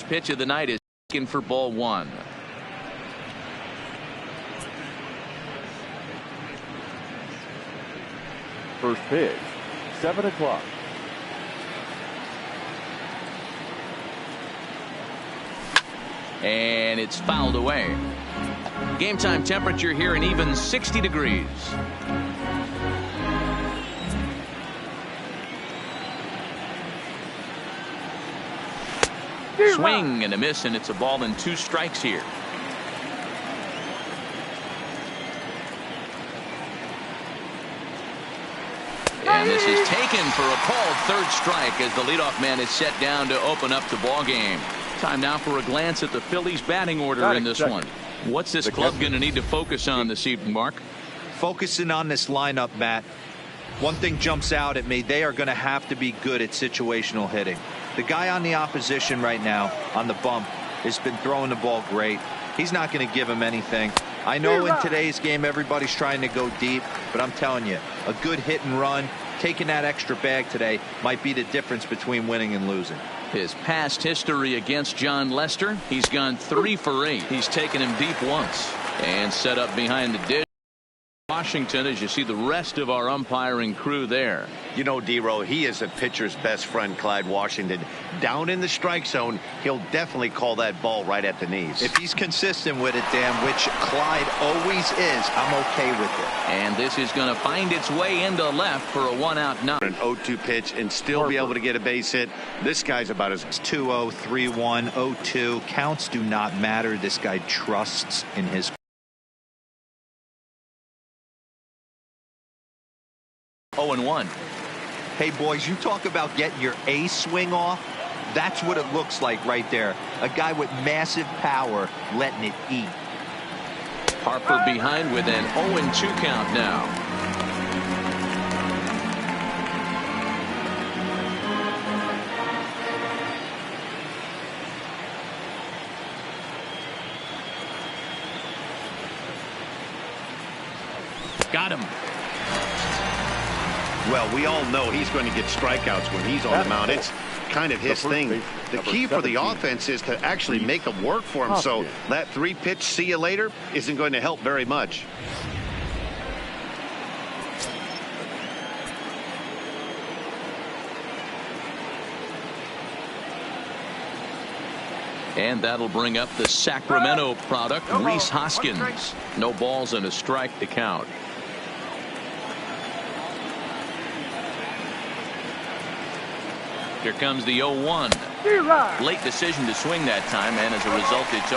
First pitch of the night is taken for ball one. First pitch, 7 o'clock. And it's fouled away. Game time temperature here an even 60 degrees. Swing and a miss, and it's a ball and 2 strikes here. And this is taken for a called third strike as the leadoff man is set down to open up the ball game. Time now for a glance at the Phillies batting order in this one. What's this club going to need to focus on this evening, Mark? Focusing on this lineup, Matt. One thing jumps out at me. They are going to have to be good at situational hitting. The guy on the opposition right now on the bump has been throwing the ball great. He's not going to give him anything. I know in today's game everybody's trying to go deep, but I'm telling you, a good hit and run, taking that extra bag today might be the difference between winning and losing. His past history against John Lester, he's gone 3 for 8. He's taken him deep once and set up behind the dish. Washington, as you see the rest of our umpiring crew there. You know, D-Row, he is a pitcher's best friend, Clyde Washington. Down in the strike zone, he'll definitely call that ball right at the knees. If he's consistent with it, Dan, which Clyde always is, I'm okay with it. And this is going to find its way into left for a 1-out knock. An 0-2 pitch and still be able to get a base hit. This guy's about as 2-0, 3-1, 0-2. Counts do not matter. This guy trusts in his 0-1. Hey, boys, you talk about getting your A swing off. That's what it looks like right there. A guy with massive power letting it eat. Harper behind with an 0-2 count now. Got him. Well, we all know he's going to get strikeouts when he's on the mound. It's kind of his thing. The key for the offense is to actually make them work for him. So that 3-pitch see you later isn't going to help very much. And that'll bring up the Sacramento product, Rhys Hoskins. No balls and a strike to count. Here comes the 0-1. Late decision to swing that time, and as a result, it's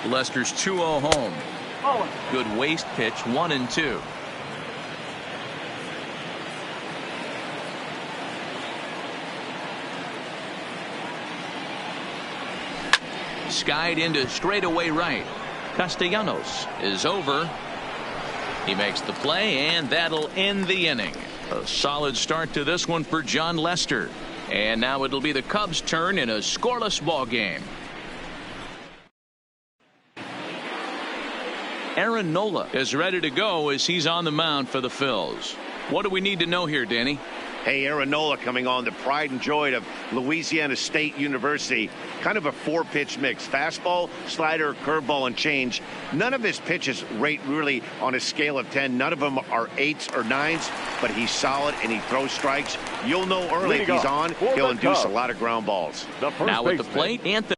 0-2. Lester's 2-0 home. Good waste pitch, 1-2. Skied into straightaway right. Castellanos is over. He makes the play, and that'll end the inning. A solid start to this one for John Lester. And now it'll be the Cubs' turn in a scoreless ball game. Aaron Nola is ready to go as he's on the mound for the Phils. What do we need to know here, Danny? Hey, Aaron Nola coming on, the pride and joy of Louisiana State University. Kind of a 4-pitch mix. Fastball, slider, curveball, and change. None of his pitches rate really on a scale of 10. None of them are 8s or 9s, but he's solid and he throws strikes. You'll know early if he's on, he'll induce a lot of ground balls. Now at the plate, Anthony.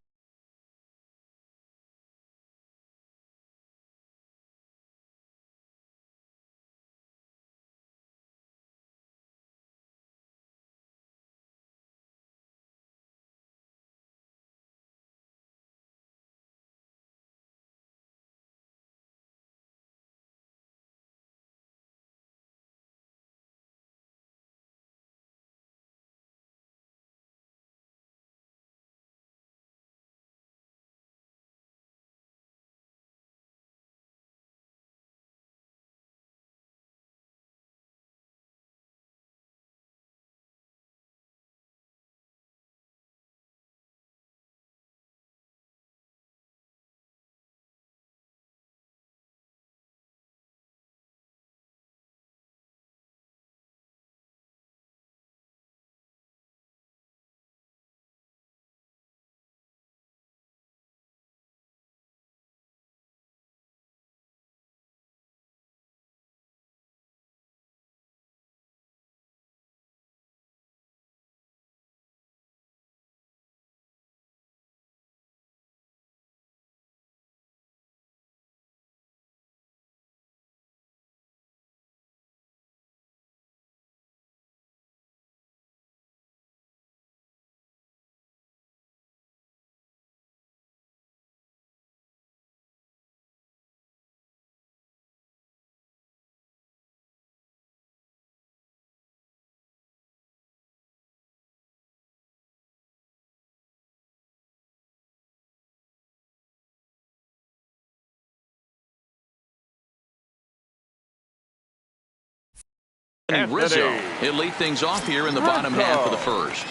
Rizzo. He'll lead things off here in the bottom half of the first.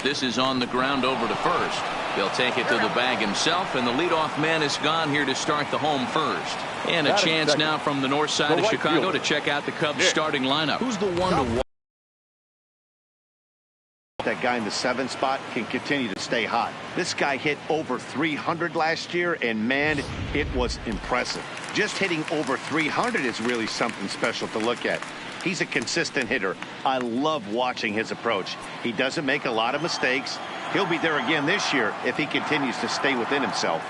This is on the ground over to first. He'll take it to the bag himself, and the leadoff man is gone here to start the home first. And a chance now from the north side of Chicago to check out the Cubs starting lineup. Who's the one to watch? That guy in the 7th spot can continue to stay hot. This guy hit over 300 last year, and man, it was impressive. Just hitting over 300 is really something special to look at. He's a consistent hitter. I love watching his approach. He doesn't make a lot of mistakes. He'll be there again this year if he continues to stay within himself.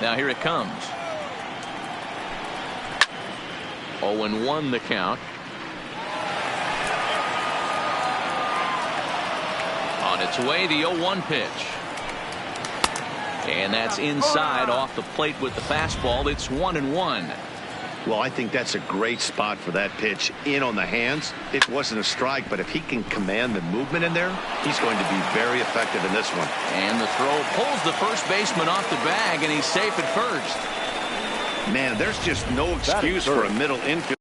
Now here it comes. 0-1 the count. On its way, the 0-1 pitch. And that's inside off the plate with the fastball. It's 1-1. Well, I think that's a great spot for that pitch. In on the hands. It wasn't a strike, but if he can command the movement in there, he's going to be very effective in this one. And the throw pulls the first baseman off the bag, and he's safe at first. Man, there's just no excuse for a middle infield.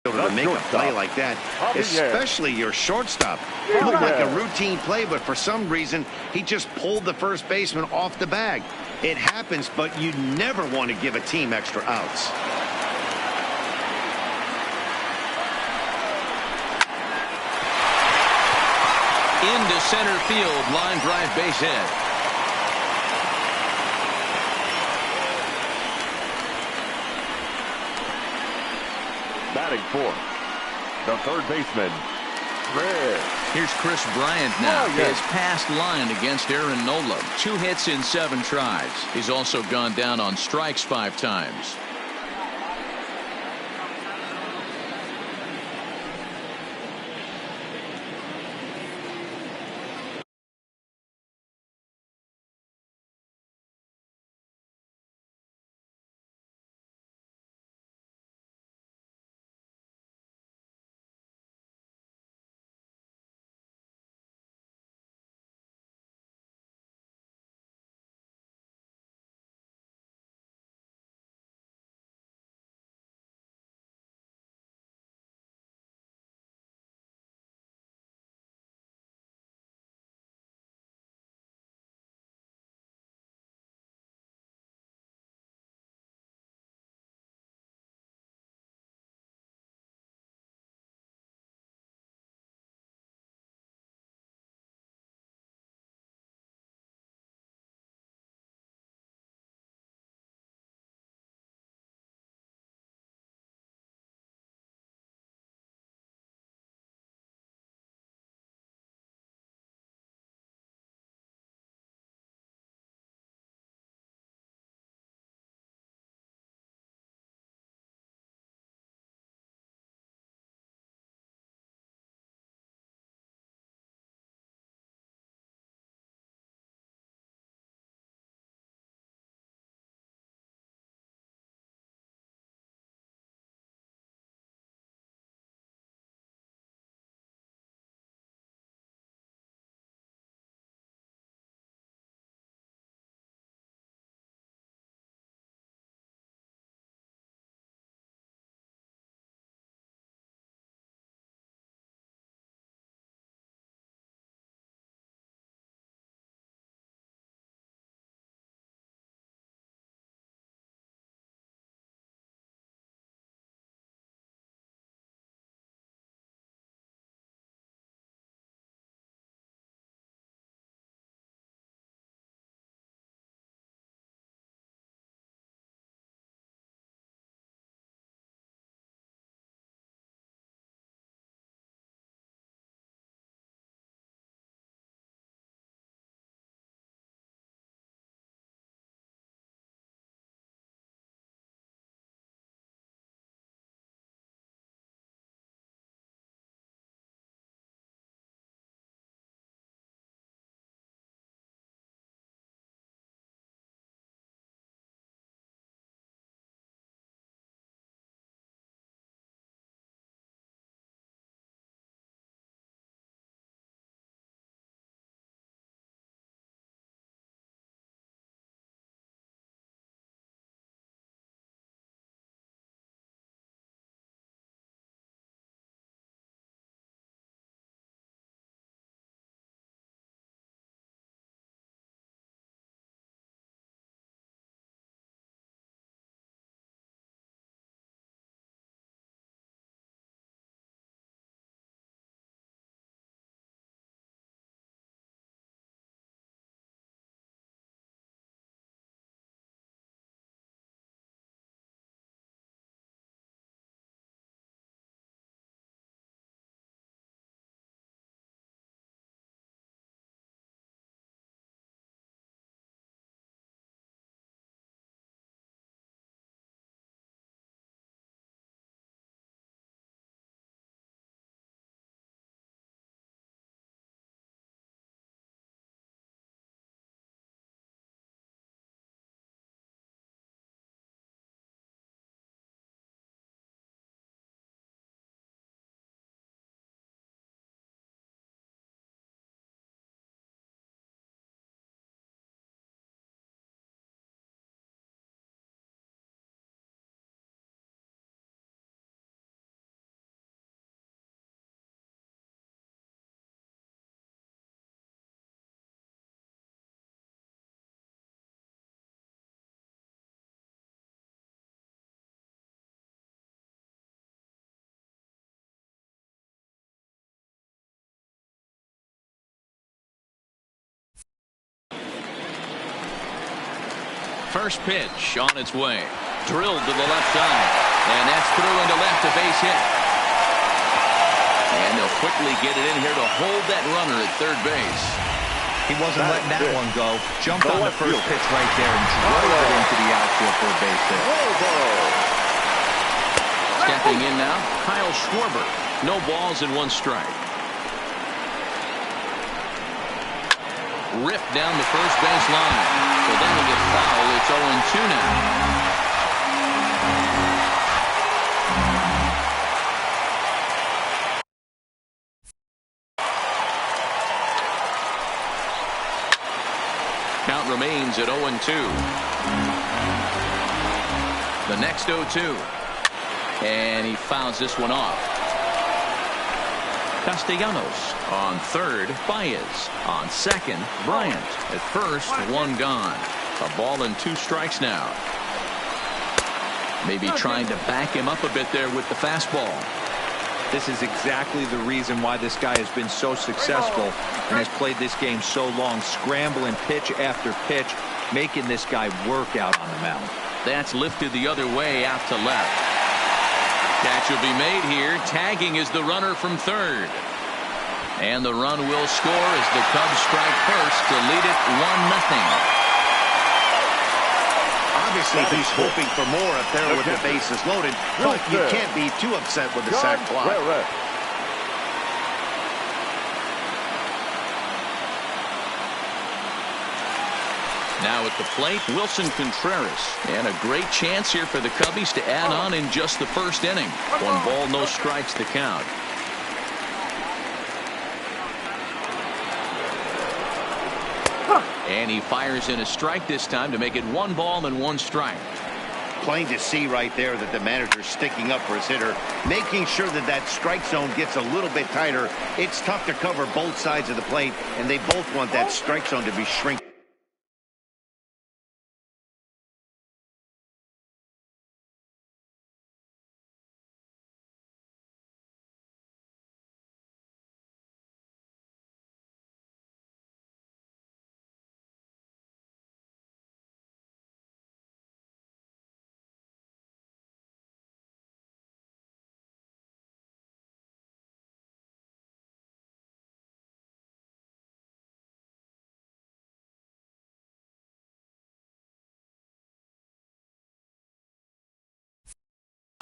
To make a play like that, especially your shortstop. It looked like a routine play, but for some reason, he just pulled the first baseman off the bag. It happens, but you never want to give a team extra outs. Into center field, line drive base hit. Batting fourth, the third baseman, Rhys. Here's Chris Bryant now. Oh, yes. His past line against Aaron Nola. 2 hits in 7 tries. He's also gone down on strikes 5 times. First pitch on its way. Drilled to the left side. And that's through into left, a base hit. And they'll quickly get it in here to hold that runner at third base. He wasn't letting that one go. Jumped on the first pitch right there and drove it into the outfield for a base hit. Stepping in now, Kyle Schwarber. No balls and 1 strike. Ripped down the first base line. So that'll get foul. It's 0-2 now. Count remains at 0-2. The next 0-2. And he fouls this one off. Castellanos on third. Baez on second. Bryant at first. 1 gone. A ball and 2 strikes now. Maybe trying to back him up a bit there with the fastball. This is exactly the reason why this guy has been so successful and has played this game so long, scrambling pitch after pitch, making this guy work out on the mound. That's lifted the other way out to left. Catch will be made here. Tagging is the runner from third. And the run will score as the Cubs strike first to lead it 1-0. Obviously, he's hoping for more up there with the bases loaded, but you can't be too upset with the sac fly. Now at the plate, Wilson Contreras. And a great chance here for the Cubbies to add on in just the first inning. 1 ball, no strikes to count. And he fires in a strike this time to make it 1 ball and 1 strike. Plain to see right there that the manager's sticking up for his hitter, making sure that that strike zone gets a little bit tighter. It's tough to cover both sides of the plate, and they both want that strike zone to be shrink.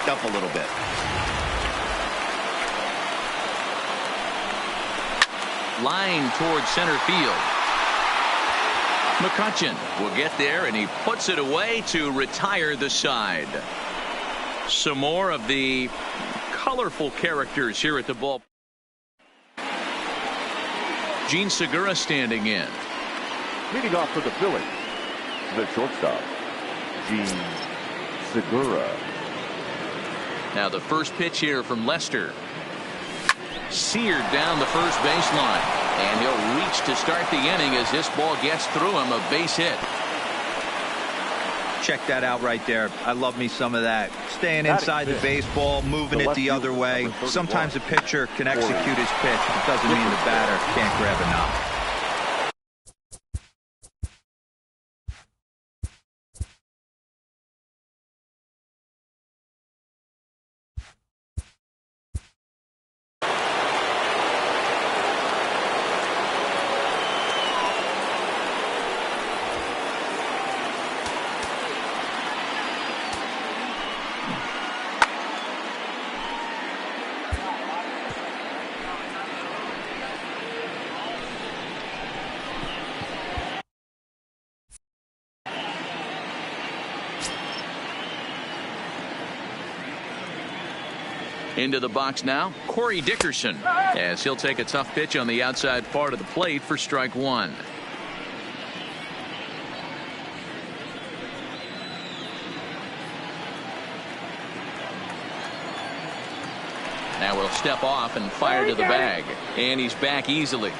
Up a little bit. Line towards center field. McCutchen will get there, and he puts it away to retire the side. Some more of the colorful characters here at the ball. Gene Segura standing in. Leading off for the Phillies, the shortstop, Gene Segura. Now the first pitch here from Lester. Seared down the first baseline. And he'll reach to start the inning as this ball gets through him. A base hit. Check that out right there. I love me some of that. Staying inside the baseball, moving it the other way. Sometimes a pitcher can execute his pitch. It doesn't mean the batter can't grab a knock. Into the box now, Corey Dickerson, as he'll take a tough pitch on the outside part of the plate for strike 1. Now we'll step off and fire to the bag, and he's back easily.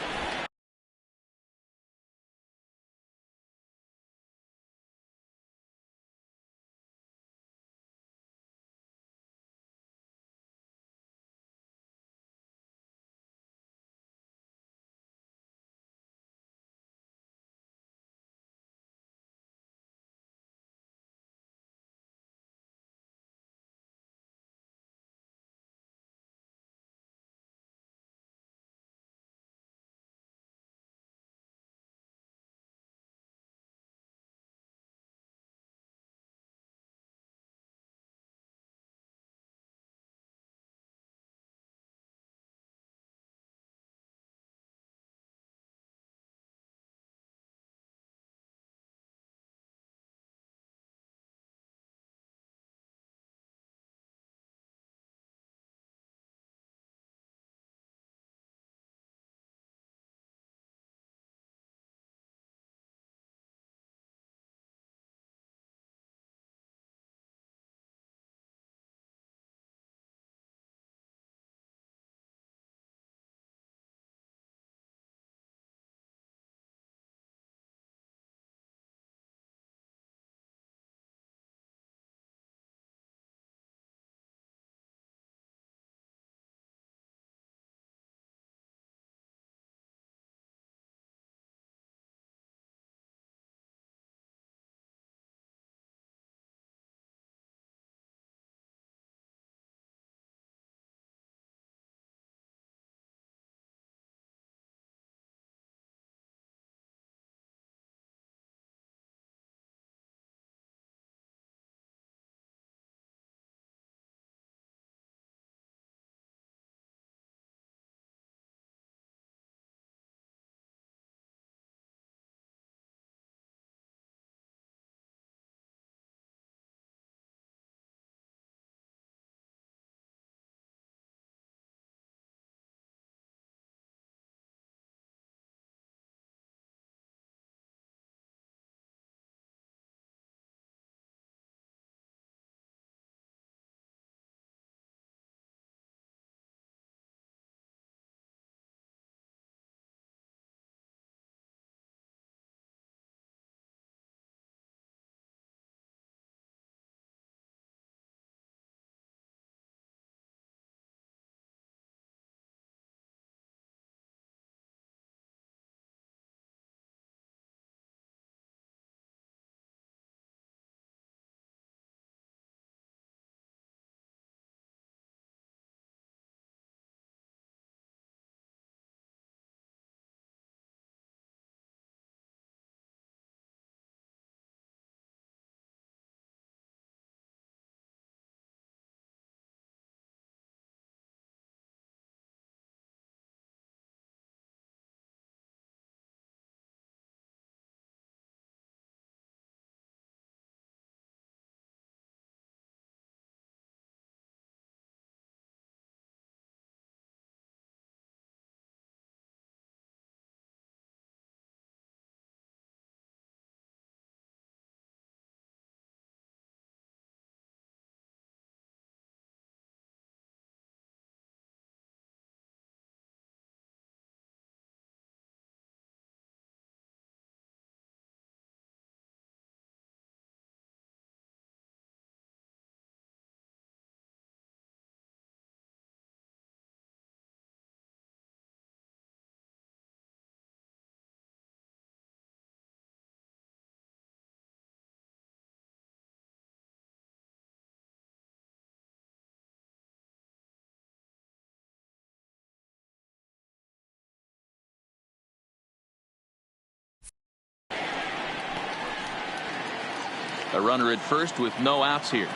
A runner at first with no outs here.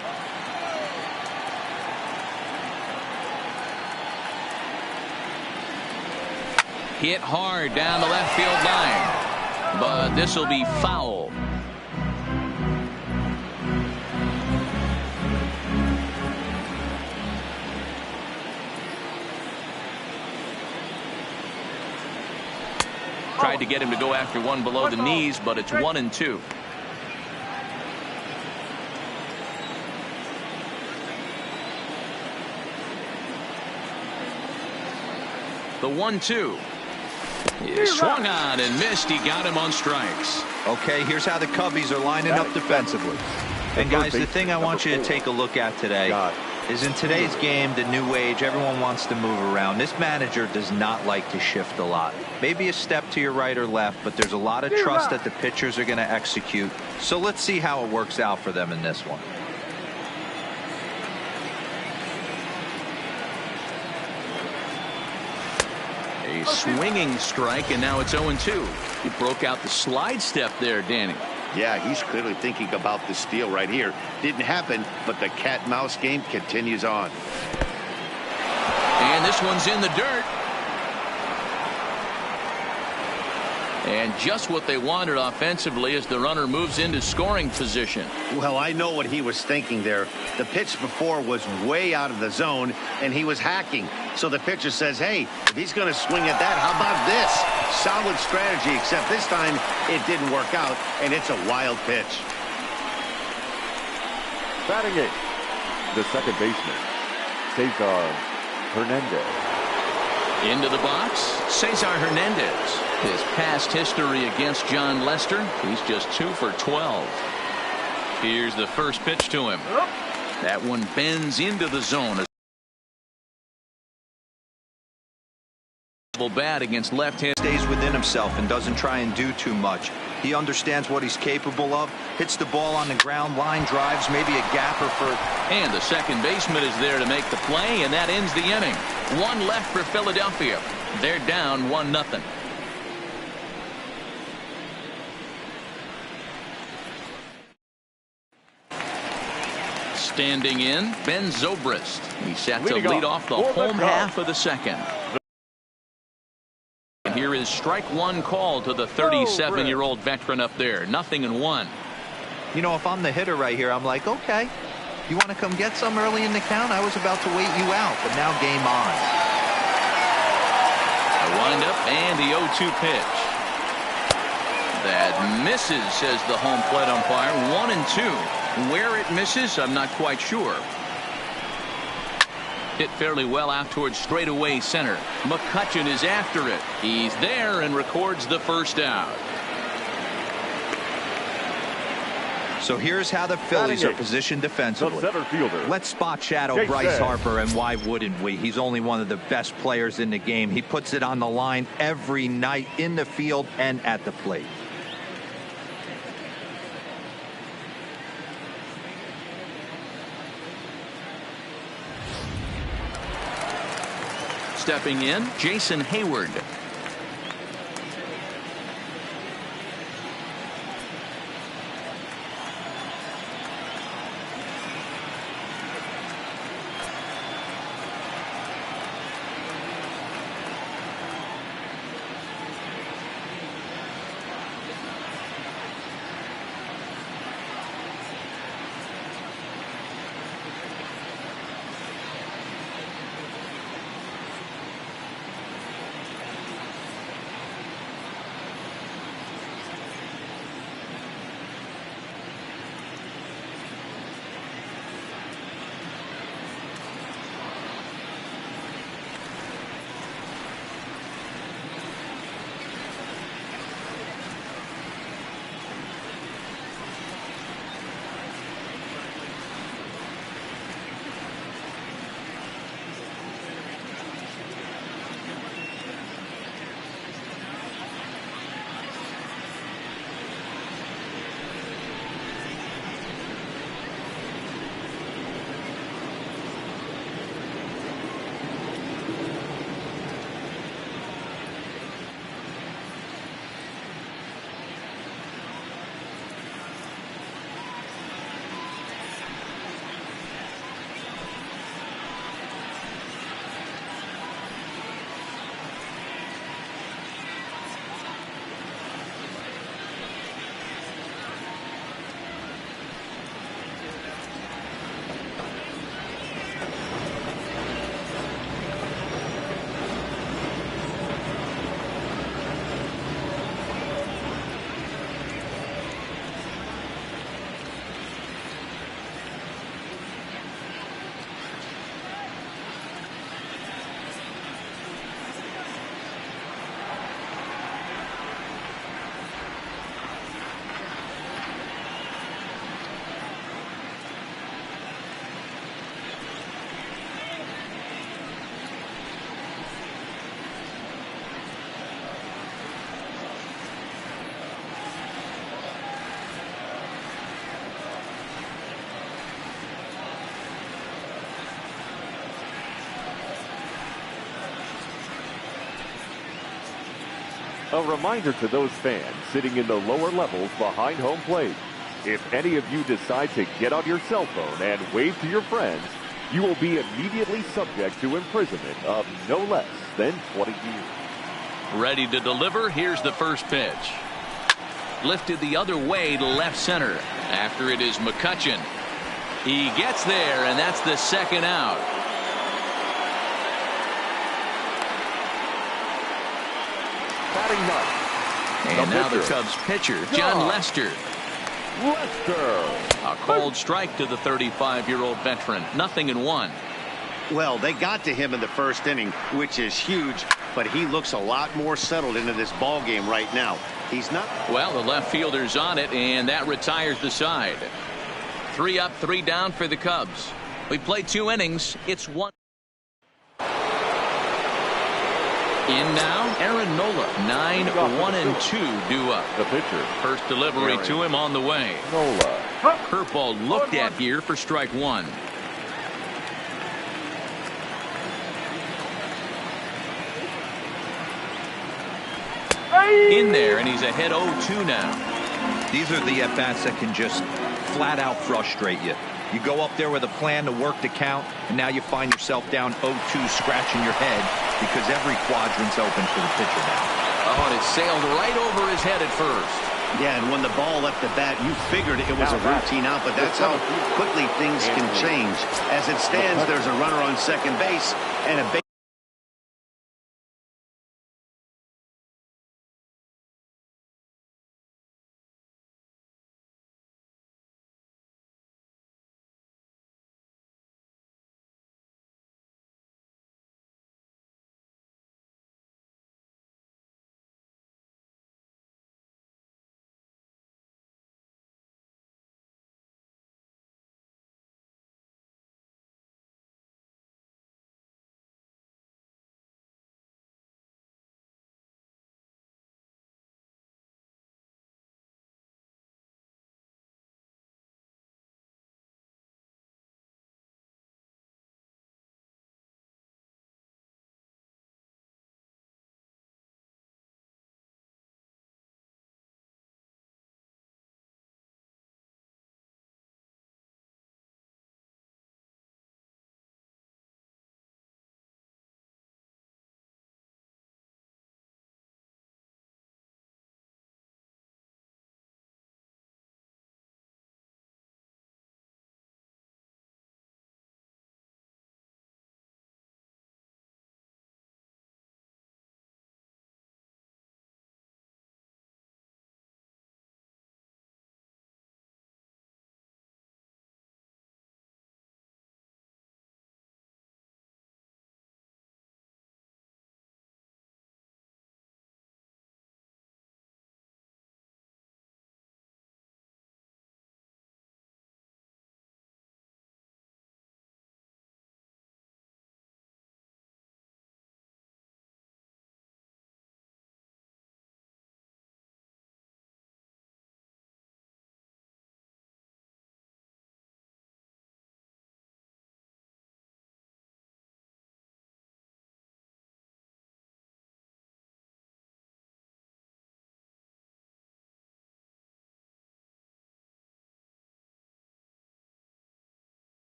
Hit hard down the left field line, but this will be foul. Tried to get him to go after one below the knees, but it's 1-2. The 1-2 is swung on and missed. He got him on strikes. Okay, here's how the Cubbies are lining up defensively. And guys, the thing I want you to take a look at today is in today's game, the new age, everyone wants to move around. This manager does not like to shift a lot. Maybe a step to your right or left, but there's a lot of trust that the pitchers are going to execute. So let's see how it works out for them in this one. A swinging strike, and now it's 0-2. He broke out the slide step there, Danny. Yeah, he's clearly thinking about the steal right here. Didn't happen, but the cat-mouse game continues on. And this one's in the dirt. And just what they wanted offensively as the runner moves into scoring position. Well, I know what he was thinking there. The pitch before was way out of the zone, and he was hacking. So the pitcher says, hey, if he's going to swing at that, how about this? Solid strategy, except this time it didn't work out, and it's a wild pitch. Batting it, the second baseman, Cesar Hernandez. Into the box, Cesar Hernandez. His past history against John Lester, he's just 2 for 12. Here's the first pitch to him. That one bends into the zone. Bat against left-hand. Stays within himself and doesn't try and do too much. He understands what he's capable of. Hits the ball on the ground, line drives, maybe a gapper for. And the second baseman is there to make the play, and that ends the inning. One left for Philadelphia. They're down 1-0. Standing in, Ben Zobrist. He's set to lead off the home half of the second. And here is strike one call to the 37-year-old veteran up there. 0-1. You know, if I'm the hitter right here, I'm like, okay, you want to come get some early in the count? I was about to wait you out, but now game on. A windup and the 0-2 pitch. That misses, says the home plate umpire. 1-2. Where it misses, I'm not quite sure. Hit fairly well out towards straightaway center. McCutchen is after it. He's there and records the first out. So here's how the Phillies are positioned defensively. Let's spot shadow Bryce Harper, and why wouldn't we? He's only one of the best players in the game. He puts it on the line every night in the field and at the plate. Stepping in, Jason Hayward. A reminder to those fans sitting in the lower levels behind home plate. If any of you decide to get on your cell phone and wave to your friends, you will be immediately subject to imprisonment of no less than 20 years. Ready to deliver. Here's the first pitch. Lifted the other way to left center. After it is McCutchen. He gets there, and that's the second out. Batting ninth. And now the Cubs pitcher, John Lester. A cold strike to the 35-year-old veteran. 0-1. Well, they got to him in the first inning, which is huge, but he looks a lot more settled into this ball game right now. He's not. Well, the left fielder's on it, and that retires the side. 3 up, 3 down for the Cubs. We played 2 innings. It's 1. In now, Aaron Nola. 9-1-2 due up. The pitcher. First delivery to him on the way. Nola. Curveball looked at here for strike 1. In there, and he's ahead 0-2 now. These are the at-bats that can just flat out frustrate you. You go up there with a plan to work the count, and now you find yourself down 0-2, scratching your head because every quadrant's open for the pitcher now. Oh, and it sailed right over his head at first. Yeah, and when the ball left the bat, you figured it was a routine out, but that's how quickly things can change. As it stands, there's a runner on second base and a base.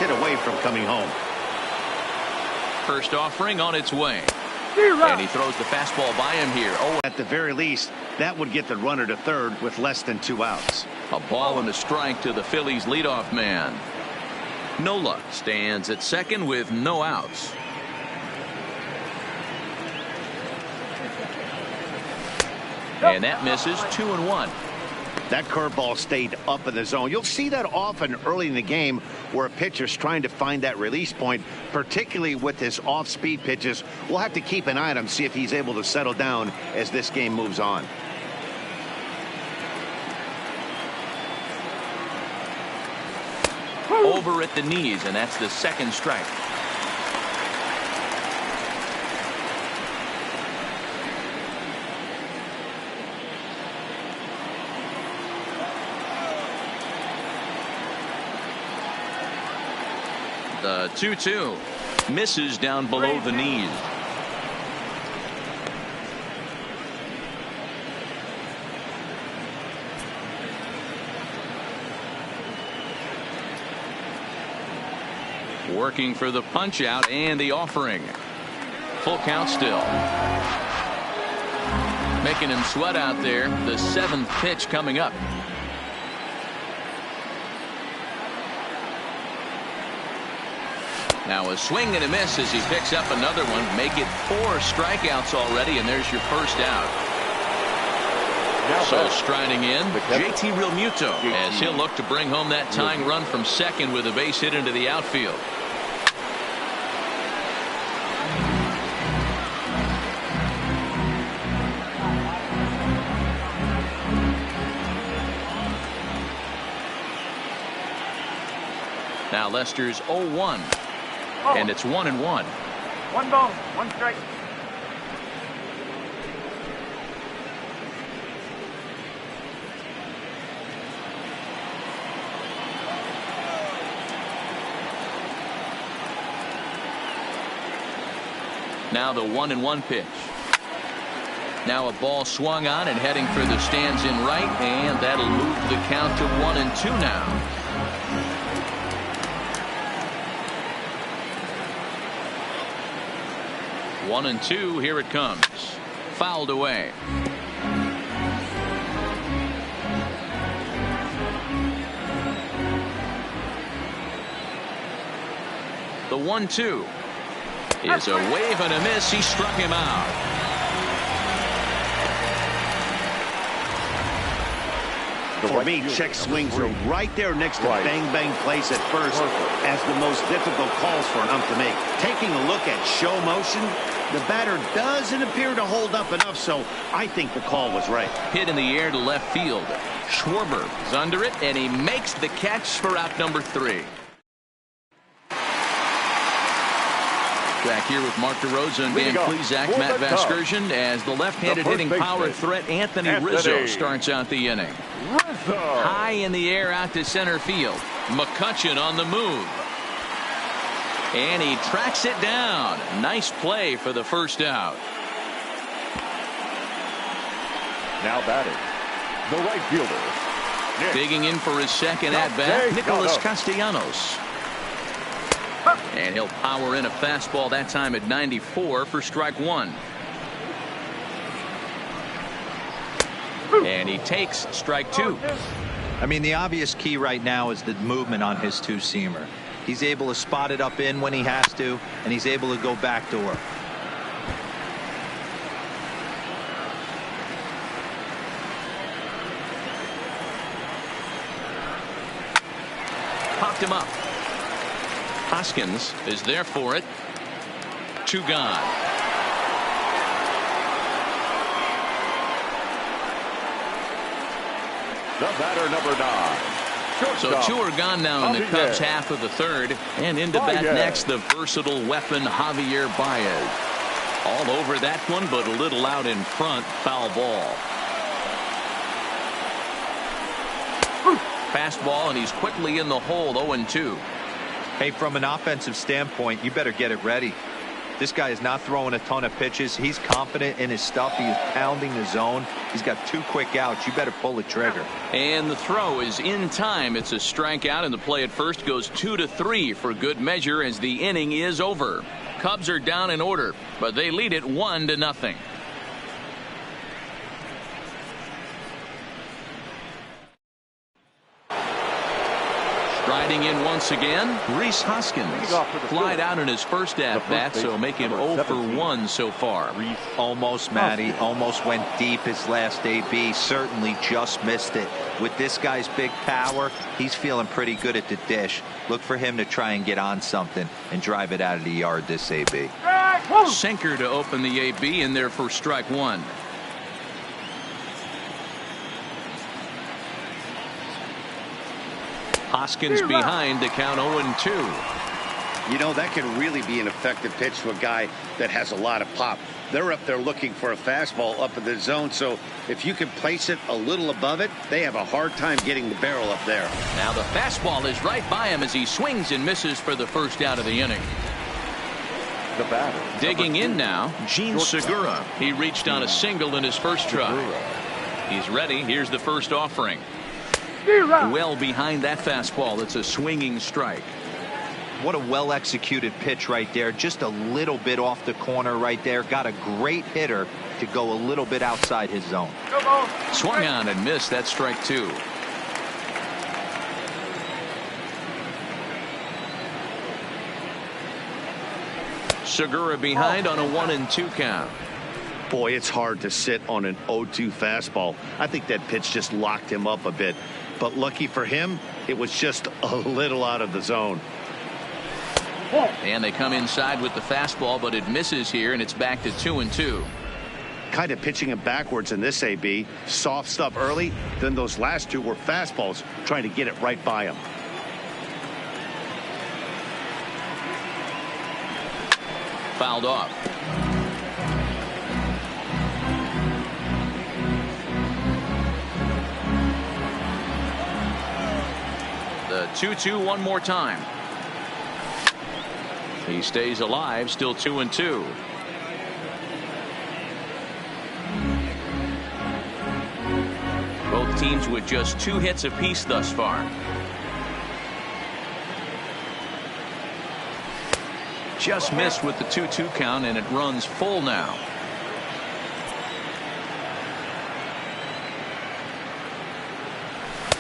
hit away from coming home. First offering on its way. And he throws the fastball by him here. Oh, at the very least, that would get the runner to third with less than 2 outs. A ball and a strike to the Phillies leadoff man. Nola stands at second with no outs. And that misses 2-1. That curveball stayed up in the zone. You'll see that often early in the game where a pitcher's trying to find that release point, particularly with his off-speed pitches. We'll have to keep an eye on him, see if he's able to settle down as this game moves on. Over at the knees, and that's the second strike. The 2-2 misses down below the knees. Working for the punch out and the offering. Full count still. Making him sweat out there. The 7th pitch coming up. Now a swing and a miss as he picks up another one. Make it 4 strikeouts already, and there's your first out. So striding in, JT Realmuto as he'll look to bring home that tying run from second with a base hit into the outfield. Now Lester's 0-1. And it's 1-1. 1 ball, 1 strike. Now the 1-1 pitch. Now a ball swung on and heading for the stands in right, and that'll move the count to 1-2 now. One and two, here it comes. Fouled away. The 1-2 is a wave and a miss. He struck him out. For me, check swings are right there next to bang bang plays at first as the most difficult calls for an ump to make. Taking a look at show motion, the batter doesn't appear to hold up enough, so I think the call was right. Hit in the air to left field. Schwarber is under it, and he makes the catch for out number 3. Back here with Mark DeRosa and Dan Plesac, Matt Vasgersian, as the left-handed hitting power threat Anthony Rizzo starts out the inning. High in the air out to center field. McCutchen on the move. And he tracks it down. Nice play for the first out. Now batting, the right fielder. Digging in for his second at-bat, Nicholas Castellanos. And he'll power in a fastball that time at 94 for strike 1. And he takes strike 2. I mean, the obvious key right now is the movement on his two-seamer. He's able to spot it up in when he has to, and he's able to go backdoor. Popped him up. Hoskins is there for it. 2 gone. The batter, number 9. So 2 are gone now in the Cubs half of the third, and into bat next the versatile weapon Javier Baez. All over that one, but a little out in front. Foul ball. Fastball, and he's quickly in the hole. 0-2. Hey, from an offensive standpoint, you better get it ready. This guy is not throwing a ton of pitches. He's confident in his stuff. He's pounding the zone. He's got 2 quick outs. You better pull the trigger. And the throw is in time. It's a strikeout, and the play at first goes 2-3 for good measure as the inning is over. Cubs are down in order, but they lead it 1-0. Striding in once again, Rhys Hoskins flied out in his first at-bat, so make him 0 for 1 so far. Almost, Matty. Almost went deep his last AB. Certainly just missed it. With this guy's big power, he's feeling pretty good at the dish. Look for him to try and get on something and drive it out of the yard this AB. Sinker to open the AB, in there for strike 1. Hoskins behind to count 0-2. You know, that can really be an effective pitch to a guy that has a lot of pop. They're up there looking for a fastball up in the zone, so if you can place it a little above it, they have a hard time getting the barrel up there. Now the fastball is right by him as he swings and misses for the first out of the inning. The batter, digging in now, Segura. He reached on a single in his first try. He's ready. Here's the first offering. Well behind that fastball. It's a swinging strike. What a well executed pitch right there. Just a little bit off the corner right there. Got a great hitter to go a little bit outside his zone. Swung on and missed. That strike 2. Segura behind on a 1-2 count. Boy, it's hard to sit on an 0-2 fastball. I think that pitch just locked him up a bit. But lucky for him, it was just a little out of the zone. And they come inside with the fastball, but it misses here, and it's back to 2-2. Kind of pitching him backwards in this AB. Soft stuff early, then those last 2 were fastballs, trying to get it right by him. Fouled off. The 2-2 one more time. He stays alive, still 2-2. Both teams with just 2 hits apiece thus far. Just missed with the 2-2 count, and it runs full now.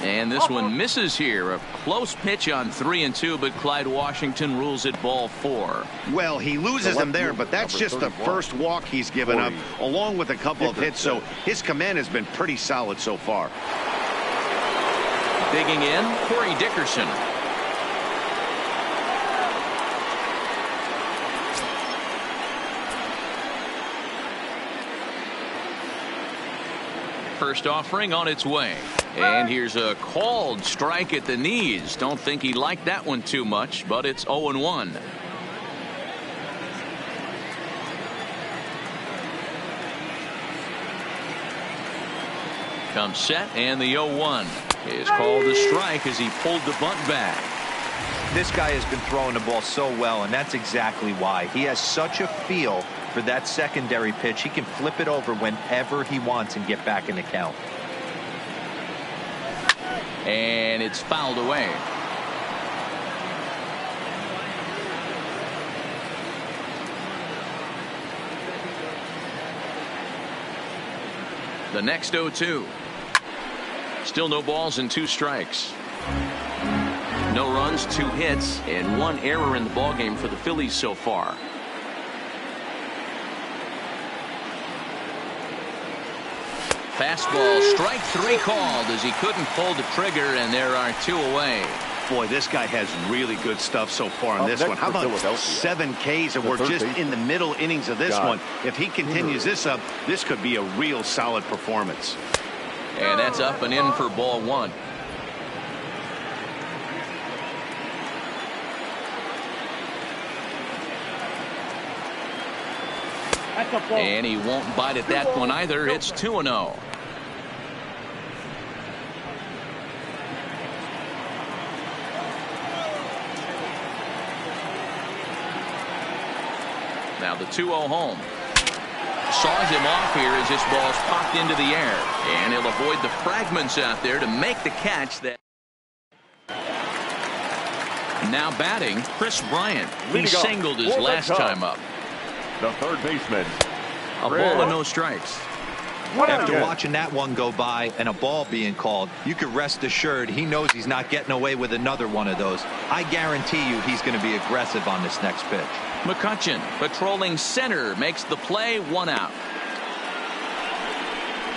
And this one misses here. A close pitch on 3-2, but Clyde Washington rules it ball 4. Well, he loses them there, but that's just the first walk he's given up, along with a couple of hits, so his command has been pretty solid so far. Digging in, Corey Dickerson. First offering on its way. And here's a called strike at the knees. Don't think he liked that one too much, but it's 0-1. Comes set, and the 0-1 is called a strike as he pulled the bunt back. This guy has been throwing the ball so well, and that's exactly why. He has such a feel for that secondary pitch. He can flip it over whenever he wants and get back in the count. And it's fouled away. The next 0-2. Still no balls and 2 strikes. No runs, 2 hits, and 1 error in the ballgame for the Phillies so far. Fastball, strike 3 called as he couldn't pull the trigger, and there are 2 away. Boy, this guy has really good stuff so far in this one. How about 7 Ks, and we're just in the middle innings of this one. If he continues this up, this could be a real solid performance. And that's up and in for ball 1. And he won't bite at that one either. It's 2-0. Now the 2-0 home. Saws him off here as this ball's popped into the air, and he'll avoid the fragments out there to make the catch. That now batting, Chris Bryant. He singled his last time up. The third baseman. A ball and no strikes. After watching that one go by and a ball being called, you could rest assured he knows he's not getting away with another one of those. I guarantee you he's going to be aggressive on this next pitch. McCutchen patrolling center makes the play, 1 out.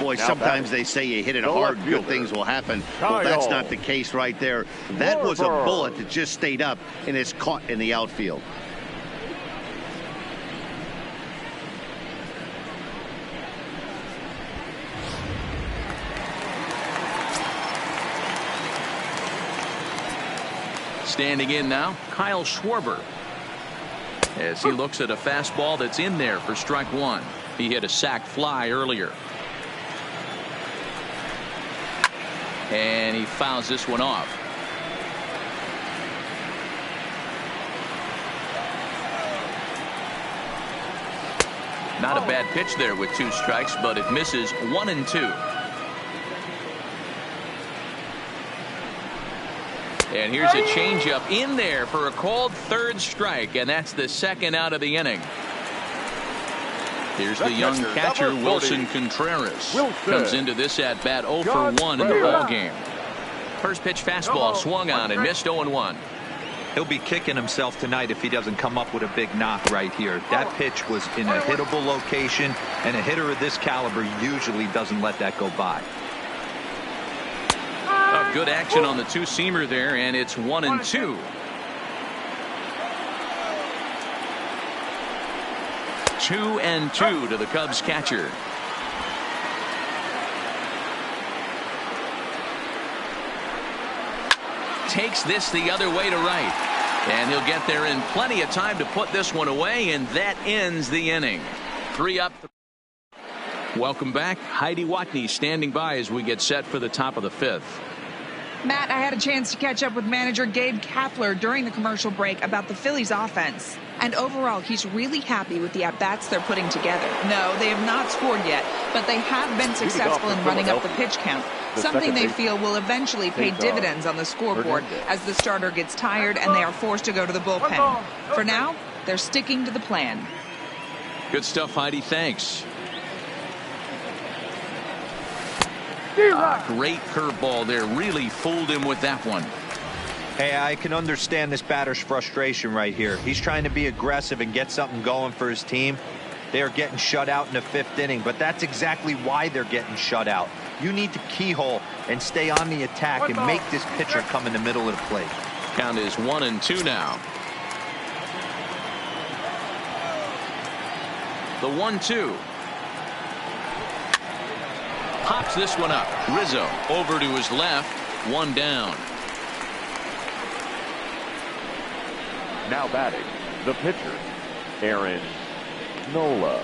Boy, sometimes they say you hit it hard, good things will happen. Well, that's not the case right there. That was a bullet that just stayed up and is caught in the outfield. Standing in now, Kyle Schwarber, as he looks at a fastball that's in there for strike 1. He hit a sac fly earlier. And he fouls this one off. Not a bad pitch there with 2 strikes, but it misses 1 and 2. And here's a changeup in there for a called 3rd strike, and that's the 2nd out of the inning. Here's the young catcher, Wilson Contreras. Comes into this at bat 0 for 1 in the ball game. First pitch fastball swung on and missed 0-1. He'll be kicking himself tonight if he doesn't come up with a big knock right here. That pitch was in a hittable location, and a hitter of this caliber usually doesn't let that go by. Good action on the 2-seamer there, and it's 1 and 2. Two and 2 to the Cubs catcher. Takes this the other way to right, and he'll get there in plenty of time to put this one away, and that ends the inning. 3 up. Welcome back. Heidi Watney standing by as we get set for the top of the 5th. Matt, I had a chance to catch up with manager Gabe Kapler during the commercial break about the Phillies offense. And overall, he's really happy with the at-bats they're putting together. No, they have not scored yet, but they have been successful in running up the pitch count, something they feel will eventually pay dividends on the scoreboard as the starter gets tired and they are forced to go to the bullpen. For now, they're sticking to the plan. Good stuff, Heidi. Thanks. Great curveball there. Really fooled him with that one. Hey, I can understand this batter's frustration right here. He's trying to be aggressive and get something going for his team. They are getting shut out in the 5th inning, but that's exactly why they're getting shut out. You need to keyhole and stay on the attack and make this pitcher come in the middle of the plate. Count is 1 and 2 now. The 1-2. Pops this one up. Rizzo over to his left. 1 down. Now batting, the pitcher, Aaron Nola.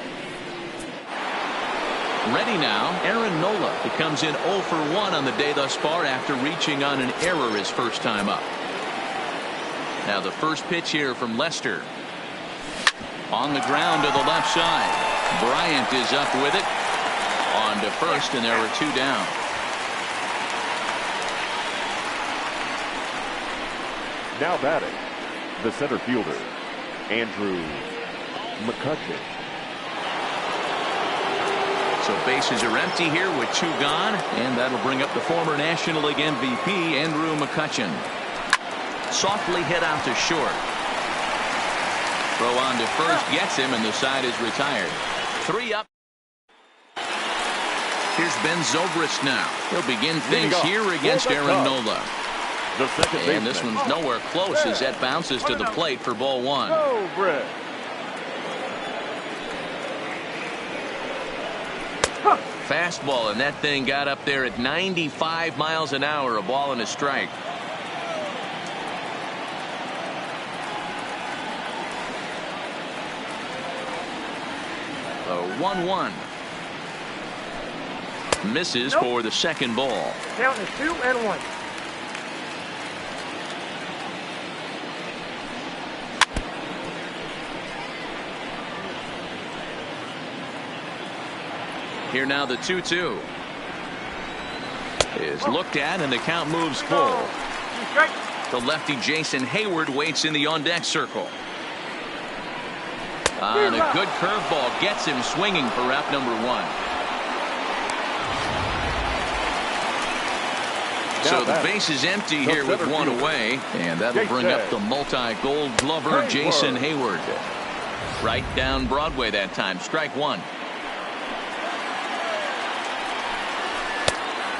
Ready now, Aaron Nola. He comes in 0 for 1 on the day thus far after reaching on an error his first time up. Now the first pitch here from Lester. On the ground to the left side. Bryant is up with it. On to first, and there were 2 down. Now batting, the center fielder, Andrew McCutchen. So bases are empty here with 2 gone, and that'll bring up the former National League MVP, Andrew McCutchen. Softly hit out to short. Throw on to first, gets him, and the side is retired. 3 up. Here's Ben Zobrist now. He'll begin things here against Aaron Nola. And this one's nowhere close as that bounces to the plate for ball 1. Fastball, and that thing got up there at 95 miles an hour. A ball and a strike. A 1-1. Misses for the second ball. Count is 2 and 1. Here now the 2-2 is looked at, and the count moves full. The lefty Jason Hayward waits in the on-deck circle. And a good curveball gets him swinging for out number 1. So the base is empty here with 1 away, and that'll bring up the multi-gold glover Jason Hayward. Right down Broadway that time. Strike 1.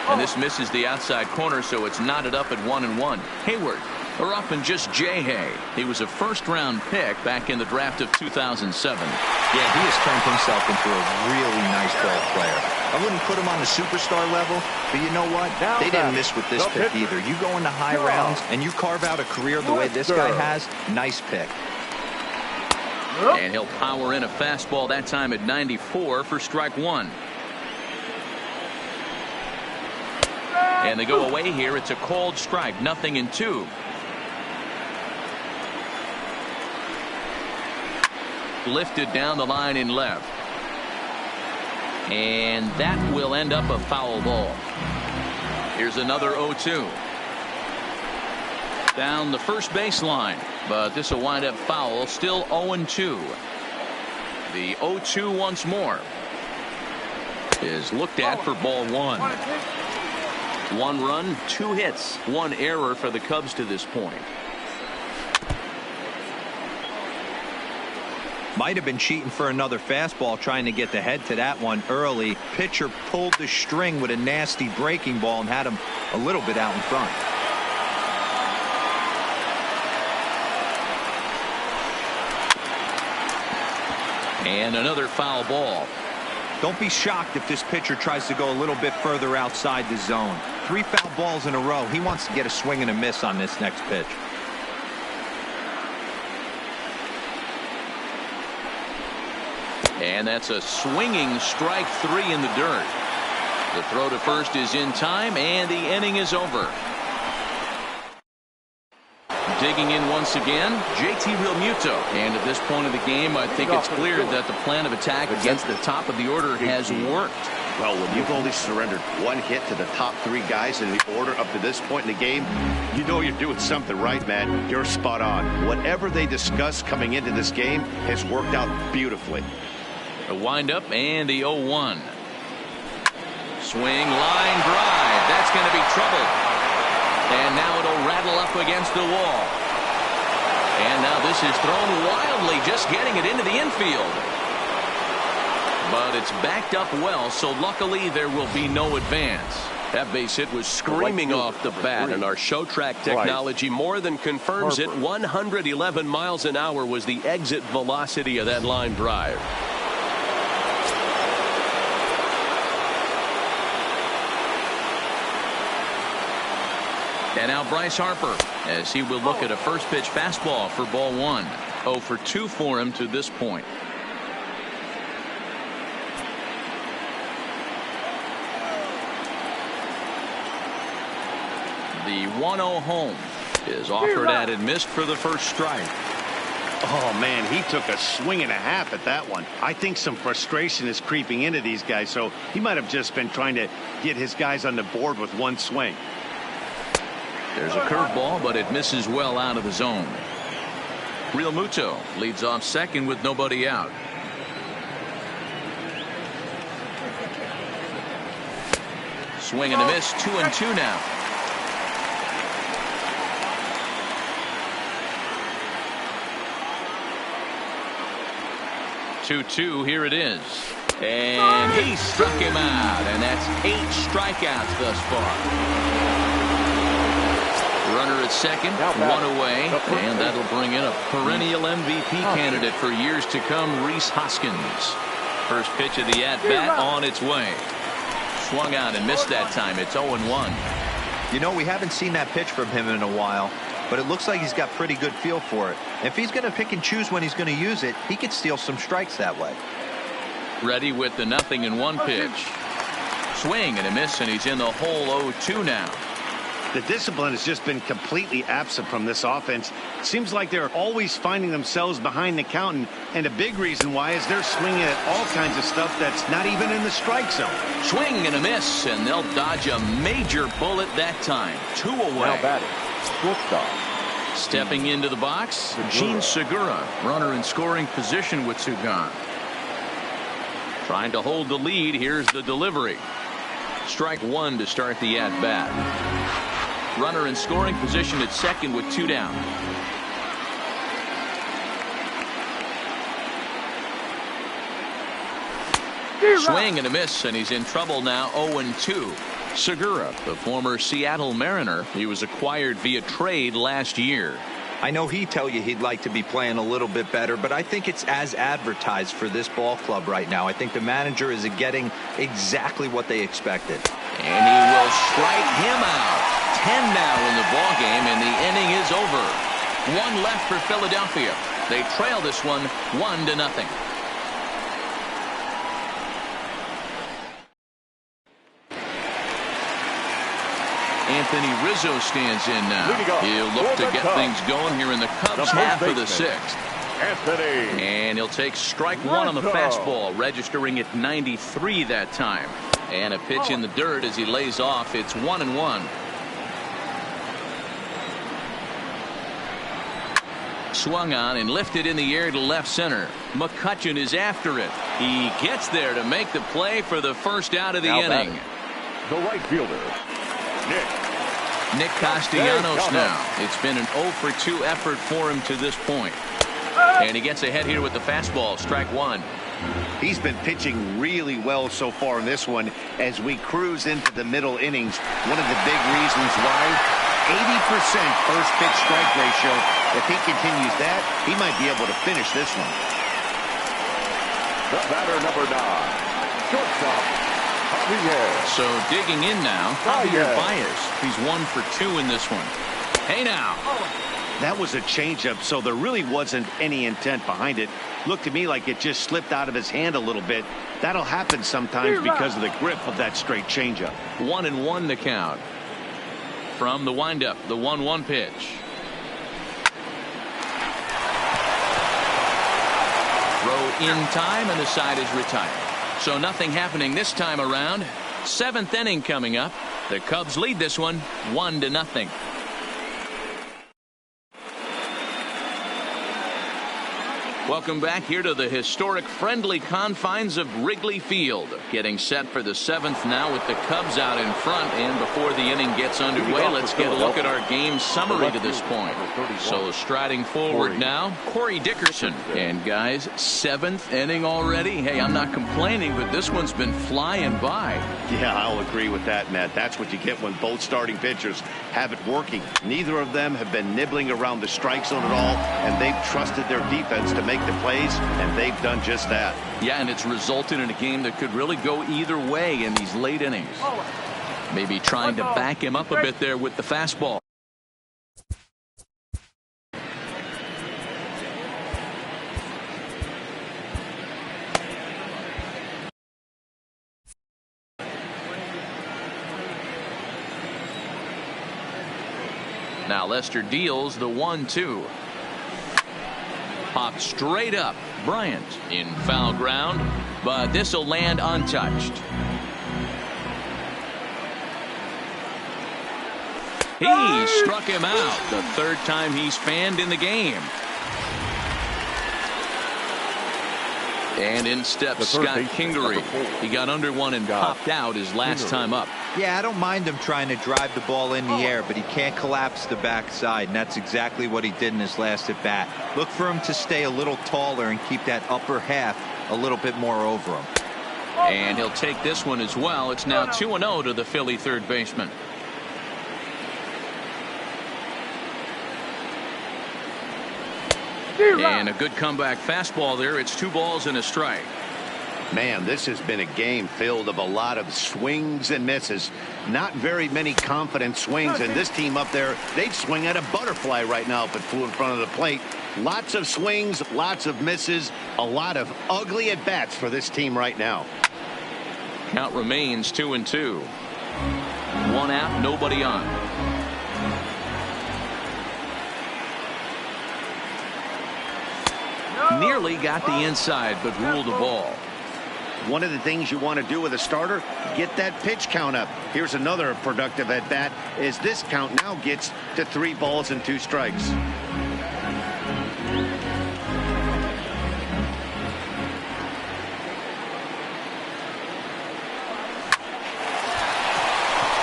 And this misses the outside corner, so it's knotted up at 1-1. Hayward, or often just J-Hay. He was a first-round pick back in the draft of 2007. Yeah, he has turned himself into a really nice ball player. I wouldn't put him on the superstar level, but you know what? They didn't miss with this pick either. You go into high rounds and you carve out a career the way this guy has. Nice pick. And he'll power in a fastball that time at 94 for strike 1. And they go away here. It's a called strike, 0-2. Lifted down the line in left. And that will end up a foul ball. Here's another 0-2. Down the first baseline, but this will wind up foul. Still 0-2. The 0-2 once more is looked at for ball 1. 1 run, 2 hits, 1 error for the Cubs to this point. Might have been cheating for another fastball, trying to get the head to that one early. Pitcher pulled the string with a nasty breaking ball and had him a little bit out in front. And another foul ball. Don't be shocked if this pitcher tries to go a little bit further outside the zone. 3 foul balls in a row. He wants to get a swing and a miss on this next pitch. And that's a swinging strike 3 in the dirt. The throw to first is in time, and the inning is over. Digging in once again, JT Realmuto. And at this point of the game, I think it's clear that the plan of attack against the top of the order has worked. Well, when you've only surrendered 1 hit to the top 3 guys in the order up to this point in the game, you know you're doing something right, man. You're spot on. Whatever they discussed coming into this game has worked out beautifully. A windup and the 0-1. Swing, line drive. That's going to be trouble. And now it'll rattle up against the wall. And now this is thrown wildly, just getting it into the infield. But it's backed up well, so luckily there will be no advance. That base hit was screaming off the bat, and our show track technology more than confirms it. 111 miles an hour was the exit velocity of that line drive. And now Bryce Harper, as he will look at a first pitch fastball for ball 1. 0 for 2 for him to this point. The 1-0 home is offered at and missed for the first strike. Oh, man, he took a swing and a half at that one. I think some frustration is creeping into these guys, so he might have just been trying to get his guys on the board with 1 swing. There's a curveball, but it misses well out of the zone. Realmuto leads off second with nobody out. Swing and a miss, 2-2 now. Two, here it is. And he struck him out, and that's 8 strikeouts thus far. Runner at second, 1 away, and that'll bring in a perennial MVP candidate for years to come, Rhys Hoskins. First pitch of the at-bat on its way. Swung out and missed that time. It's 0-1. You know, we haven't seen that pitch from him in a while, but it looks like he's got pretty good feel for it. If he's going to pick and choose when he's going to use it, he could steal some strikes that way. Ready with the 0-1 pitch. Swing and a miss, and he's in the hole 0-2 now. The discipline has just been completely absent from this offense. Seems like they're always finding themselves behind the count, and a big reason why is they're swinging at all kinds of stuff that's not even in the strike zone. Swing and a miss, and they'll dodge a major bullet that time. 2 away. Now batting, shortstop. Stepping into the box, Gene Segura, runner in scoring position with 2 gone. Trying to hold the lead. Here's the delivery. Strike 1 to start the at-bat. Runner in scoring position at second with 2 down. Swing and a miss, and he's in trouble now. 0-2. Segura, the former Seattle Mariner, he was acquired via trade last year. I know he'd tell you he'd like to be playing a little bit better, but I think it's as advertised for this ball club right now. I think the manager is getting exactly what they expected. And he will strike him out. 10 now in the ball game, and the inning is over. 1 left for Philadelphia. They trail this one 1-0. Anthony Rizzo stands in now. He'll look to get things going here in the Cubs half of the 6th. Anthony. And he'll take strike 1 on the fastball, registering at 93 that time. And a pitch in the dirt as he lays off. It's 1-1. Swung on and lifted in the air to left center. McCutchen is after it. He gets there to make the play for the first out of the inning. The right fielder, Nick Castellanos now. It's been an 0-for-2 effort for him to this point. And he gets ahead here with the fastball. Strike 1. He's been pitching really well so far in this one as we cruise into the middle innings. One of the big reasons why 80% first pitch strike ratio. If he continues that, he might be able to finish this one. The batter, number 9, shortstop, Javier. So digging in now, Javier Baez. He's 1 for 2 in this one. Hey now. That was a changeup, so there really wasn't any intent behind it. Looked to me like it just slipped out of his hand a little bit. That'll happen sometimes because of the grip of that straight changeup. 1-1 the count. From the windup, the 1-1 pitch. Throw in time, and the side is retired. So nothing happening this time around. 7th inning coming up. The Cubs lead this one 1-0. Welcome back here to the historic friendly confines of Wrigley Field. Getting set for the 7th now with the Cubs out in front. And before the inning gets underway, let's get a look at our game summary to this point. So striding forward now, Corey Dickerson. And guys, 7th inning already. Hey, I'm not complaining, but this one's been flying by. Yeah, I'll agree with that, Matt. That's what you get when both starting pitchers have it working. Neither of them have been nibbling around the strike zone at all, and they've trusted their defense to make the plays, and they've done just that. Yeah, and it's resulted in a game that could really go either way in these late innings. Maybe trying to back him up a bit there with the fastball. Now Lester deals the 1-2. Popped straight up. Bryant in foul ground, but this will land untouched. He struck him out. The 3rd time he's fanned in the game. And in steps Scott Kingery. He got under one and popped out his last time up. Yeah, I don't mind him trying to drive the ball in the air, but he can't collapse the backside, and that's exactly what he did in his last at bat. Look for him to stay a little taller and keep that upper half a little bit more over him. And he'll take this one as well. It's now 2-0 to the Philly third baseman. And a good comeback fastball there. It's 2 balls and a strike. Man, this has been a game filled of a lot of swings and misses. Not very many confident swings, and this team up there, they'd swing at a butterfly right now if it flew in front of the plate. Lots of swings, lots of misses, a lot of ugly at-bats for this team right now. Count remains 2-2. 1 out, nobody on. Nearly got the inside, but ruled the ball. One of the things you want to do with a starter, get that pitch count up. Here's another productive at bat as this count now gets to 3 balls and 2 strikes.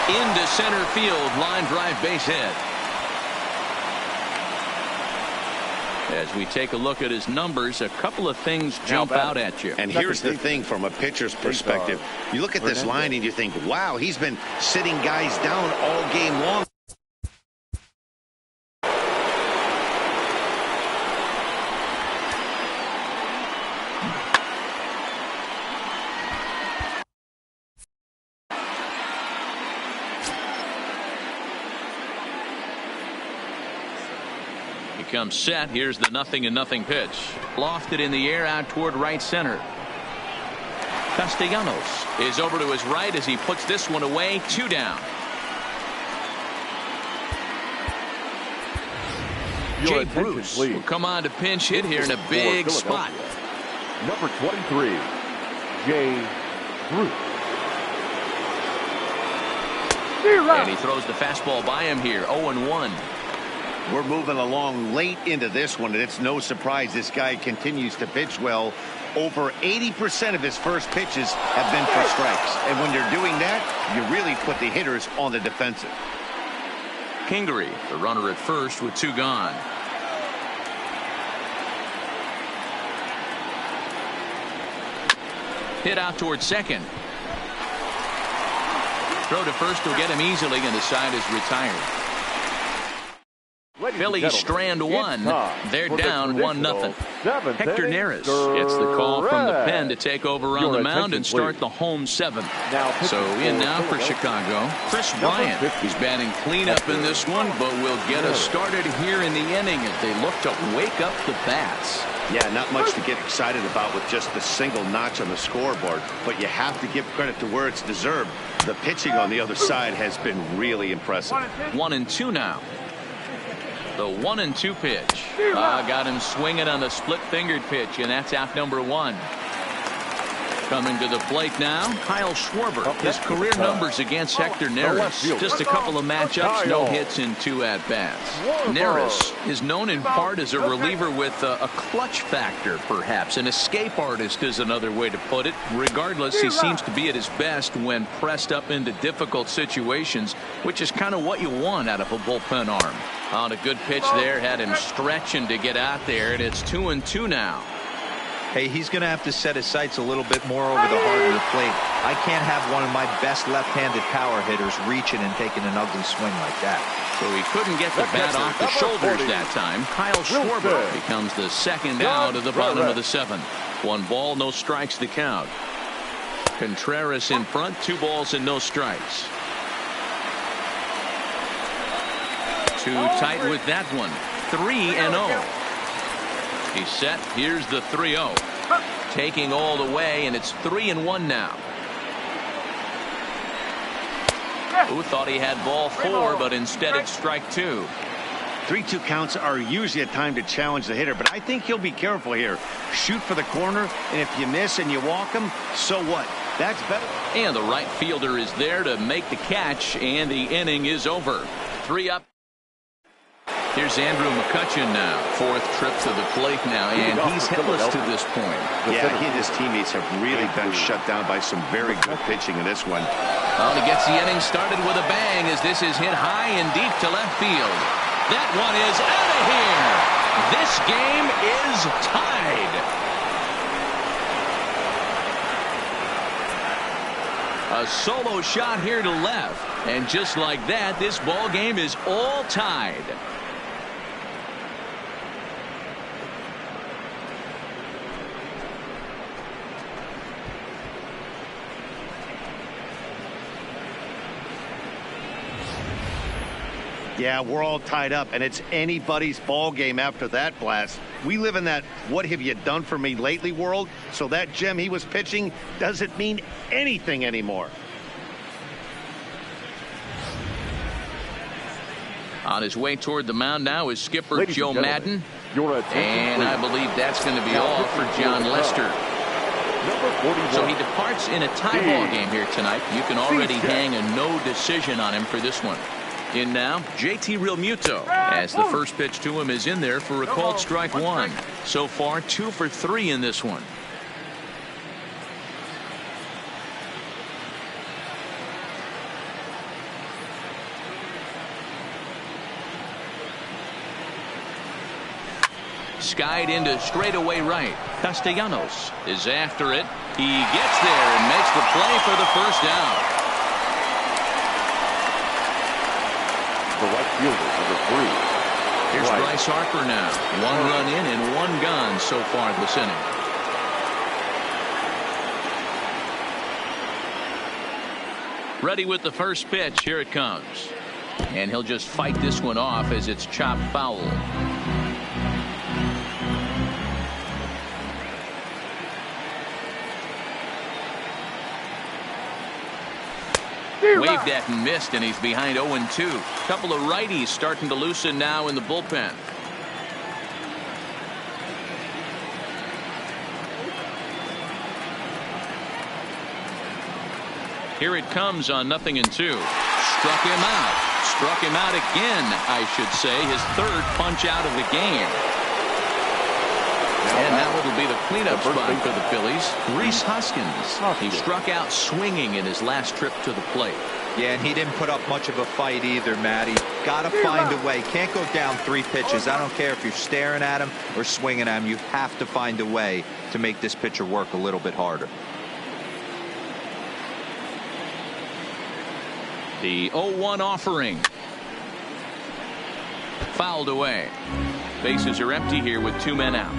Into center field, line drive, base hit. As we take a look at his numbers, a couple of things jump out at you. And here's the thing from a pitcher's perspective. You look at this line and you think, wow, he's been sitting guys down all game long. Comes set. Here's the 0-0 pitch. Lofted in the air out toward right center. Castellanos is over to his right as he puts this one away. 2 down. Jay Bruce will come on to pinch hit here in a big spot. Number 23, Jay Bruce. And he throws the fastball by him here. 0-1. We're moving along late into this one, and it's no surprise this guy continues to pitch well. Over 80% of his first pitches have been for strikes. And when you're doing that, you really put the hitters on the defensive. Kingery, the runner at first with 2 gone. Hit out towards second. Throw to first will get him easily, and the side is retired. Phillies strand 1. They're down 1-0. Hector Neris gets the call from the pen to take over on the mound and start the home 7th. So in now for Chicago, Chris Bryant. He's batting cleanup in this one, but will get us started here in the inning as they look to wake up the bats. Yeah, not much to get excited about with just the single notch on the scoreboard, but you have to give credit to where it's deserved. The pitching on the other side has been really impressive. 1-2 now. The 1-2 pitch. Got him swinging on the split-fingered pitch, and that's out number 1. Coming to the plate now, Kyle Schwarber. His career numbers against Hector Neris. Just a couple of matchups, no hits in 2 at-bats. Neris is known in part as a reliever with a clutch factor, perhaps. An escape artist is another way to put it. Regardless, he seems to be at his best when pressed up into difficult situations, which is kind of what you want out of a bullpen arm. On a good pitch there, had him stretching to get out there, and it's 2-2 now. Hey, he's going to have to set his sights a little bit more over the heart of the plate. I can't have one of my best left-handed power hitters reaching and taking an ugly swing like that. So he couldn't get the bat off the shoulders that time. Kyle Schwarber becomes the second out of the bottom of the 7th. 1 ball, no strikes to count. Contreras in front, 2 balls and no strikes. Too tight with that one. 3-0. He's set. Here's the 3-0. Taking all the way, and it's 3-1 now. Who thought he had ball 4, but instead it's strike 2. 3-2 counts are usually a time to challenge the hitter, but I think he'll be careful here. Shoot for the corner, and if you miss and you walk him, so what? That's better. And the right fielder is there to make the catch, and the inning is over. 3 up. Here's Andrew McCutchen now. 4th trip to the plate now, and he's hitless to this point. Yeah, he and his teammates have really been shut down by some very good pitching in this one. Well, he gets the inning started with a bang as this is hit high and deep to left field. That one is out of here. This game is tied. A solo shot here to left, and just like that, this ball game is all tied. Yeah, we're all tied up, and it's anybody's ball game after that blast. We live in that what have you done for me lately world, so that gem he was pitching doesn't mean anything anymore. On his way toward the mound now is skipper Joe Madden. Your attention, and I believe that's going to be all for John Lester. Number 41. So he departs in a tie ball game here tonight. You can already hang a no decision on him for this one. In now, JT Realmuto, as the first pitch to him is in there for a called strike one. So far, 2 for 3 in this one. Skied into straightaway right. Castellanos is after it. He gets there and makes the play for the first down. The right fielder, number 3. Here's Bryce Harper now. 1 run in and 1 gone so far this inning. Ready with the first pitch. Here it comes. And he'll just fight this one off as it's chopped foul. Waved at and missed, and he's behind 0-2. Couple of righties starting to loosen now in the bullpen. Here it comes on 0-2. Struck him out. Struck him out again, I should say. His 3rd punch out of the game. And now it'll be the cleanup spot for the Phillies. Rhys Hoskins. He struck out swinging in his last trip to the plate. Yeah, and he didn't put up much of a fight either, Matty. Got to find a way. Can't go down 3 pitches. I don't care if you're staring at him or swinging at him. You have to find a way to make this pitcher work a little bit harder. The 0-1 offering. Fouled away. Bases are empty here with 2 men out.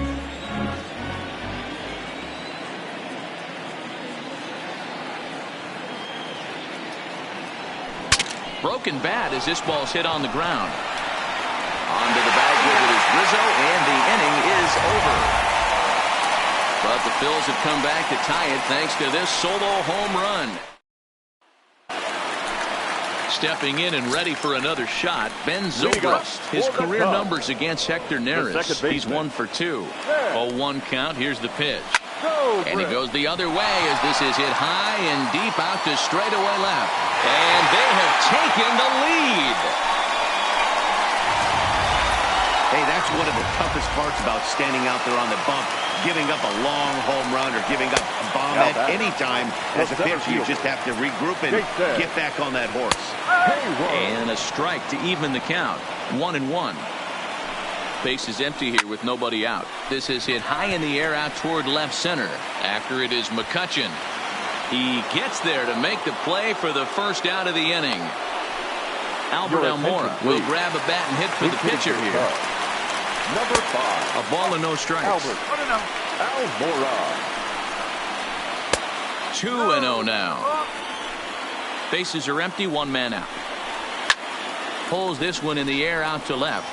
Broken bat as this ball's hit on the ground. Onto the bag with it is Rizzo, and the inning is over. But the Phils have come back to tie it thanks to this solo home run. Stepping in and ready for another shot, Ben Zobrist. His career numbers against Hector Neris. He's 1 for 2. 0-1 count. Here's the pitch. And he goes the other way as this is hit high and deep out to straightaway left. And they have taken the lead. Hey, that's one of the toughest parts about standing out there on the bump. Giving up a long home run or giving up a bomb at any time. As a pitcher, you just have to regroup and get back on that horse. And a strike to even the count. 1-1. Base is empty here with nobody out. This is hit high in the air out toward left center. After it is McCutchen. He gets there to make the play for the first out of the inning. Albert Almora will grab a bat and hit for the pitcher here. Number 5. A ball and no strikes. Albert Almora. 2-0 now. Bases are empty. 1 man out. Pulls this one in the air out to left.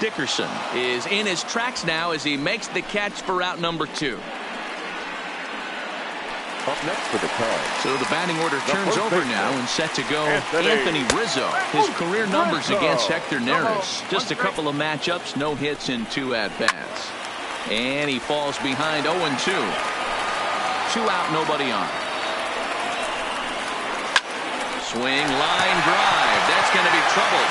Dickerson is in his tracks now as he makes the catch for out number 2. Up next for the Cubs. So the batting order turns over now and set to go Anthony Rizzo. His career numbers against Hector Neris. Just a couple of matchups, no hits in 2 at-bats. And he falls behind 0-2. 2 out, nobody on. Swing, line drive. That's going to be trouble.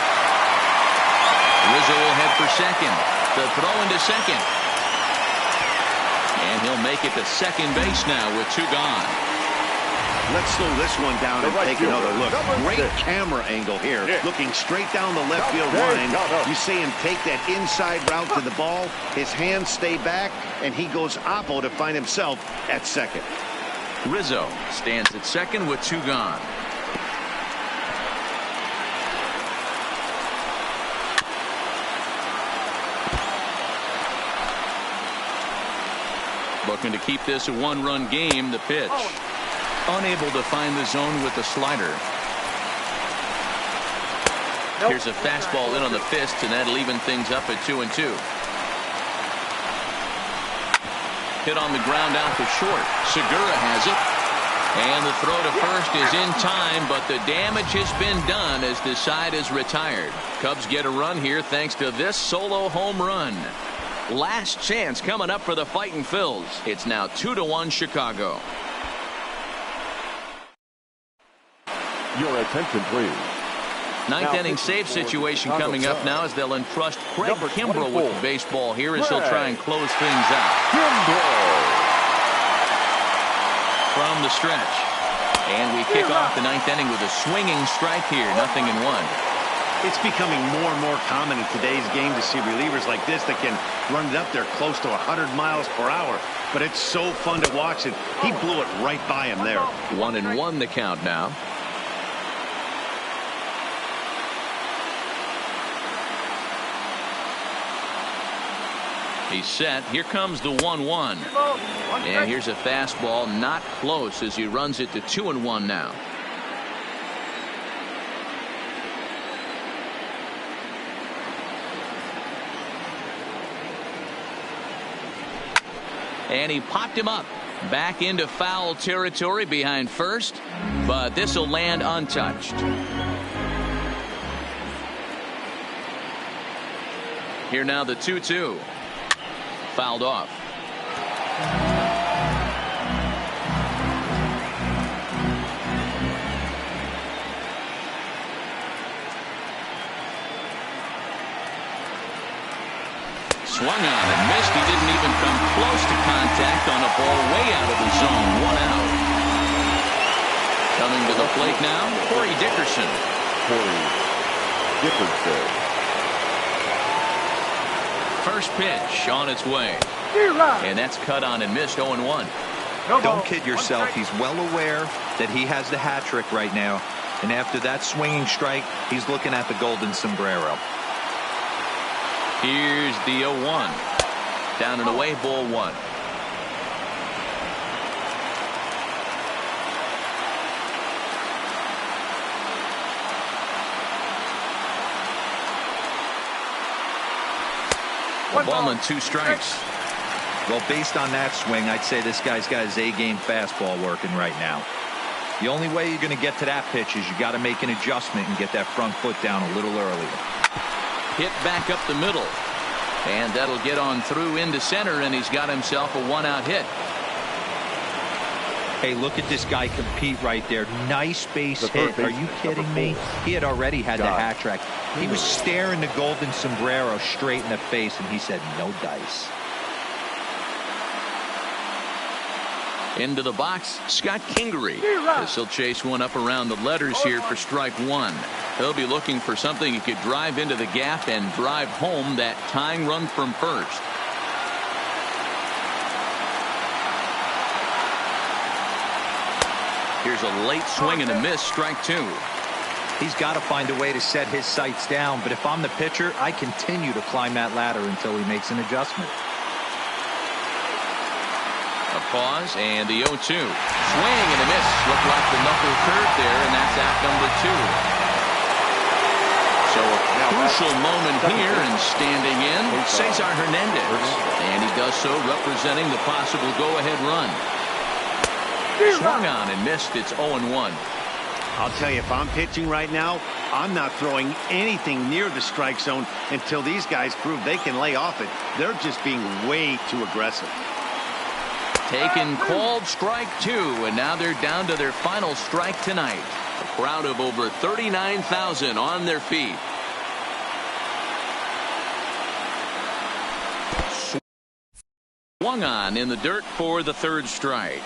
Rizzo will head for second. The throw into second. And he'll make it to second base now with 2 gone. Let's slow this one down and take another look. Great camera angle here. Looking straight down the left field line. You see him take that inside route to the ball. His hands stay back, and he goes oppo to find himself at second. Rizzo stands at second with 2 gone. Looking to keep this a 1-run game. The pitch. Unable to find the zone with the slider. Here's a fastball in on the fist, and that'll even things up at 2-2. Hit on the ground out to short. Segura has it. And the throw to first is in time, but the damage has been done as the side is retired. Cubs get a run here thanks to this solo home run. Last chance coming up for the Fighting Phils. It's now 2-1 Chicago. Your attention, please. Ninth inning save situation coming up now as they'll entrust Craig Kimbrell with the baseball here as he'll try and close things out. From the stretch. And we kick off the ninth inning with a swinging strike here. 0-1. It's becoming more and more common in today's game to see relievers like this that can run it up there close to 100 miles per hour. But it's so fun to watch it. He blew it right by him there. 1-1 the count now. He's set. Here comes the 1-1. And here's a fastball not close as he runs it to 2-1 now. And he popped him up back into foul territory behind first, but this will land untouched. Here now the 2-2. Fouled off. Swung on and missed. He didn't even come close to contact on a ball way out of the zone. 1 out. Coming to the plate now, Corey Dickerson. First pitch on its way. And that's cut on and missed. 0-1. Don't kid yourself. He's well aware that he has the hat trick right now. And after that swinging strike, he's looking at the golden sombrero. Here's the 0-1. Down and away, ball 1. A ball and 2 strikes. Well, based on that swing, I'd say this guy's got his A-game fastball working right now. The only way you're going to get to that pitch is you got to make an adjustment and get that front foot down a little earlier. Hit back up the middle. And that'll get on through into center, and he's got himself a 1-out hit. Hey, look at this guy compete right there. Nice base hit. Are you kidding me? He had already had the hat trick. He was staring the golden sombrero straight in the face, and he said, no dice. Into the box, Scott Kingery. As he'll chase one up around the letters here for strike 1. He'll be looking for something he could drive into the gap and drive home that tying run from first. Here's a late swing and a miss, strike 2. He's got to find a way to set his sights down, but if I'm the pitcher, I continue to climb that ladder until he makes an adjustment. A pause and the 0-2. Swing and a miss. Looked like the knuckle curve there, and that's out number 2. So a crucial moment here, and standing in, Cesar Hernandez. And he does so representing the possible go-ahead run. Swung on and missed. It's 0-1. I'll tell you, if I'm pitching right now, I'm not throwing anything near the strike zone until these guys prove they can lay off it. They're just being way too aggressive. Taken, called, strike 2, and now they're down to their final strike tonight. A crowd of over 39,000 on their feet. Swung on in the dirt for the 3rd strike.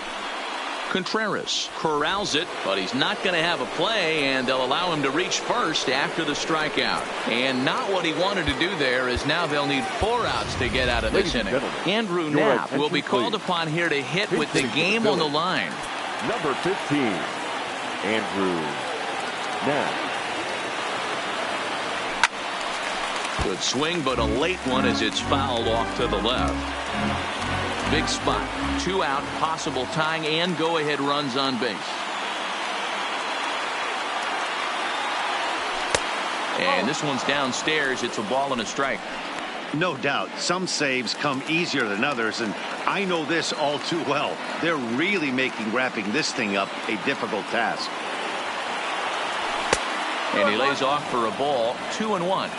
Contreras corrals it, but he's not going to have a play, and they'll allow him to reach first after the strikeout. And not what he wanted to do there, is now they'll need 4 outs to get out of this inning. Andrew Knapp will be called upon here to hit with the game on the line. Number 15, Andrew Knapp. Good swing, but a late one as it's fouled off to the left. Big spot. 2 out, possible tying and go-ahead runs on base. And this one's downstairs. It's a ball and a strike. No doubt. Some saves come easier than others, and I know this all too well. They're really making wrapping this thing up a difficult task. And he lays off for a ball. 2-1.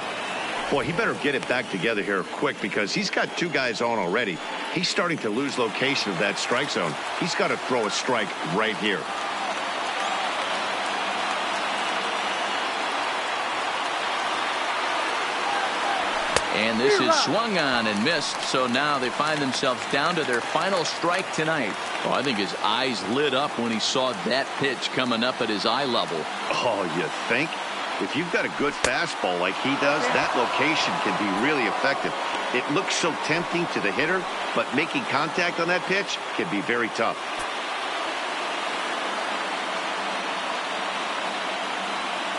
Boy, he better get it back together here quick because he's got two guys on already. He's starting to lose location of that strike zone. He's got to throw a strike right here. And this is swung on and missed, so now they find themselves down to their final strike tonight. Oh, I think his eyes lit up when he saw that pitch coming up at his eye level. Oh, you think? If you've got a good fastball like he does, that location can be really effective. It looks so tempting to the hitter, but making contact on that pitch can be very tough.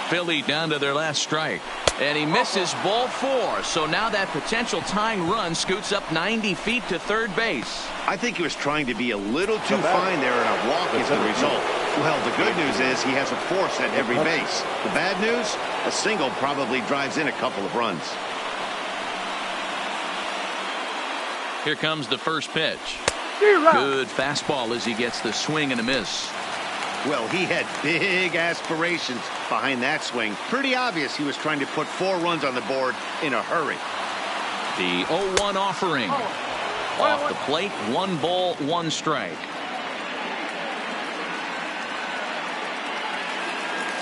Philly down to their last strike. And he misses ball 4. So now that potential tying run scoots up 90 feet to third base. I think he was trying to be a little too fine there, and a walk is the result. Well, the good news is he has a force at every base. The bad news, a single probably drives in a couple of runs. Here comes the first pitch. Good fastball as he gets the swing and a miss. Well, he had big aspirations behind that swing. Pretty obvious he was trying to put 4 runs on the board in a hurry. The 0-1 offering. Off the plate, 1 ball, 1 strike.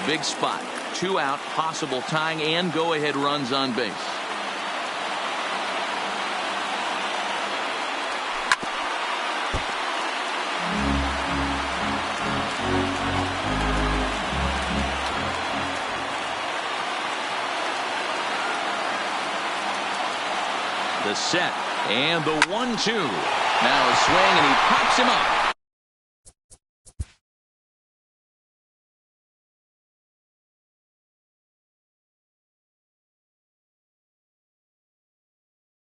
Big spot. 2 out, possible tying and go-ahead runs on base. The set and the 1-2. Now a swing and he pops him up.